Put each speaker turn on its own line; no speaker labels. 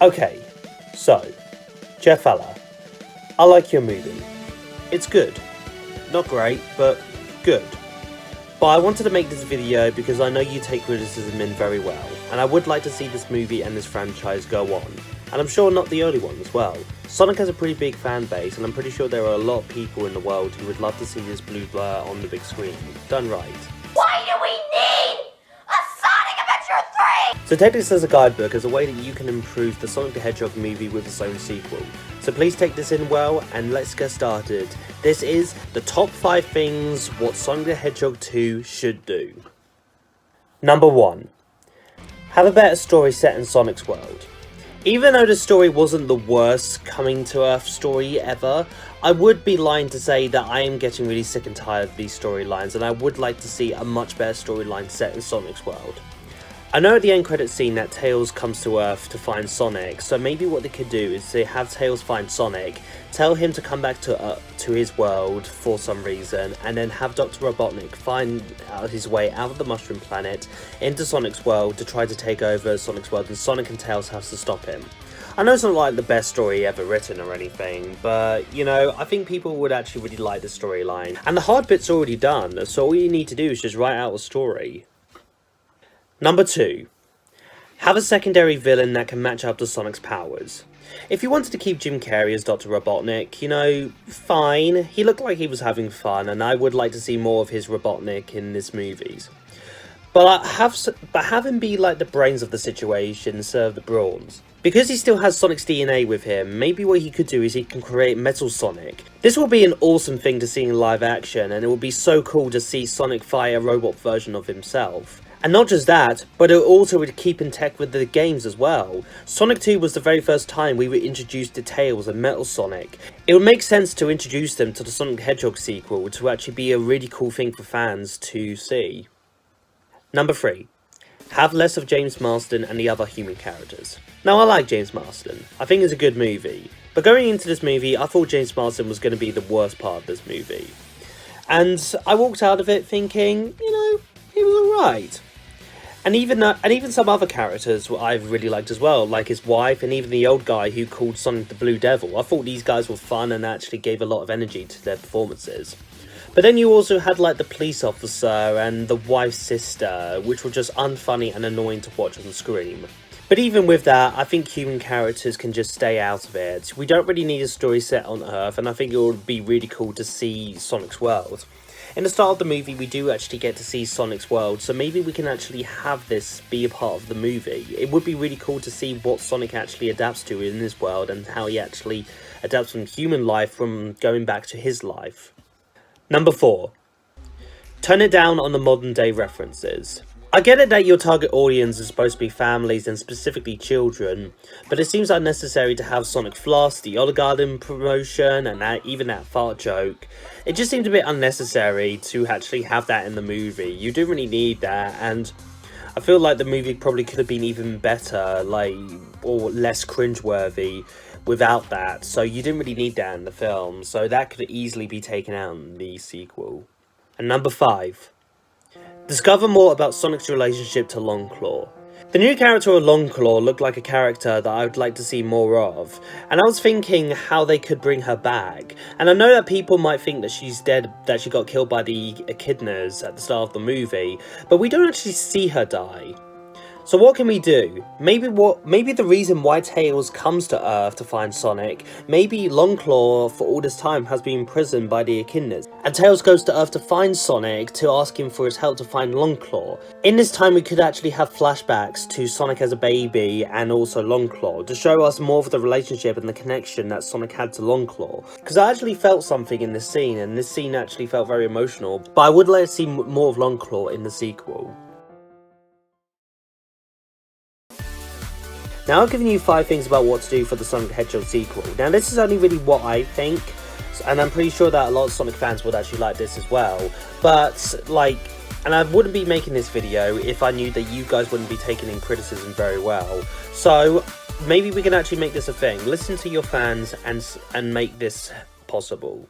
Okay, so, Jeff Falla, I like your movie. It's good. Not great, but good. But I wanted to make this video because I know you take criticism in very well, and I would like to see this movie and this franchise go on. And I'm sure not the only one as well. Sonic has a pretty big fan base, and I'm pretty sure there are a lot of people in the world who would love to see this blue blur on the big screen, done right.
Why do we need a Sonic Adventure 3?
So take this as a guidebook, as a way that you can improve the Sonic the Hedgehog movie with its own sequel. So please take this in well, and let's get started. This is the top 5 things what Sonic the Hedgehog 2 should do. Number 1. Have a better story set in Sonic's world. Even though the story wasn't the worst coming to Earth story ever, I would be lying to say that I am getting really sick and tired of these storylines, and I would like to see a much better storyline set in Sonic's world. I know at the end credits scene that Tails comes to Earth to find Sonic, so maybe what they could do is to have Tails find Sonic, tell him to come back to his world for some reason, and then have Dr. Robotnik find out his way out of the Mushroom Planet into Sonic's world to try to take over Sonic's world, and Sonic and Tails have to stop him. I know it's not like the best story ever written or anything, but, you know, I think people would actually really like the storyline. And the hard bit's already done, so all you need to do is just write out a story. Number 2. Have a secondary villain that can match up to Sonic's powers. If you wanted to keep Jim Carrey as Dr. Robotnik, you know, fine. He looked like he was having fun, and I would like to see more of his Robotnik in this movies. But have him be like the brains of the situation, serve the brawns. Because he still has Sonic's DNA with him, maybe what he could do is he can create Metal Sonic. This will be an awesome thing to see in live action, and it will be so cool to see Sonic fight a robot version of himself. And not just that, but it also would keep in tech with the games as well. Sonic 2 was the very first time we were introduced to Tails and Metal Sonic. It would make sense to introduce them to the Sonic the Hedgehog sequel to actually be a really cool thing for fans to see. Number 3. Have less of James Marsden and the other human characters. Now, I like James Marsden. I think it's a good movie. But going into this movie, I thought James Marsden was going to be the worst part of this movie. And I walked out of it thinking, you know, he was alright. And even some other characters I've really liked as well, like his wife and even the old guy who called Sonic the Blue Devil. I thought these guys were fun and actually gave a lot of energy to their performances. But then you also had like the police officer and the wife's sister, which were just unfunny and annoying to watch on screen. But even with that, I think human characters can just stay out of it. We don't really need a story set on Earth, and I think it would be really cool to see Sonic's world. In the start of the movie, we do actually get to see Sonic's world, so maybe we can actually have this be a part of the movie. It would be really cool to see what Sonic actually adapts to in his world, and how he actually adapts from human life from going back to his life. Number 4. Turn it down on the modern day references. I get it that your target audience is supposed to be families and specifically children, but it seems unnecessary to have Sonic Floss, the Olive Garden promotion, and even that fart joke. It just seemed a bit unnecessary to actually have that in the movie. You don't really need that, and I feel like the movie probably could have been even better, or less cringeworthy without that. So you didn't really need that in the film, so that could easily be taken out in the sequel. And number 5. Discover more about Sonic's relationship to Longclaw. The new character of Longclaw looked like a character that I would like to see more of, and I was thinking how they could bring her back. And I know that people might think that she's dead, that she got killed by the echidnas at the start of the movie, but we don't actually see her die. So what can we do? Maybe the reason why Tails comes to Earth to find Sonic, maybe Longclaw for all this time has been imprisoned by the echidnas, and Tails goes to Earth to find Sonic to ask him for his help to find Longclaw. In this time we could actually have flashbacks to Sonic as a baby and also Longclaw to show us more of the relationship and the connection that Sonic had to Longclaw. Because I actually felt something in this scene, and this scene actually felt very emotional, but I would like to see more of Longclaw in the sequel. Now I've given you 5 things about what to do for the Sonic the Hedgehog sequel. Now this is only really what I think, and I'm pretty sure that a lot of Sonic fans would actually like this as well. But, and I wouldn't be making this video if I knew that you guys wouldn't be taking in criticism very well. So, maybe we can actually make this a thing. Listen to your fans and make this possible.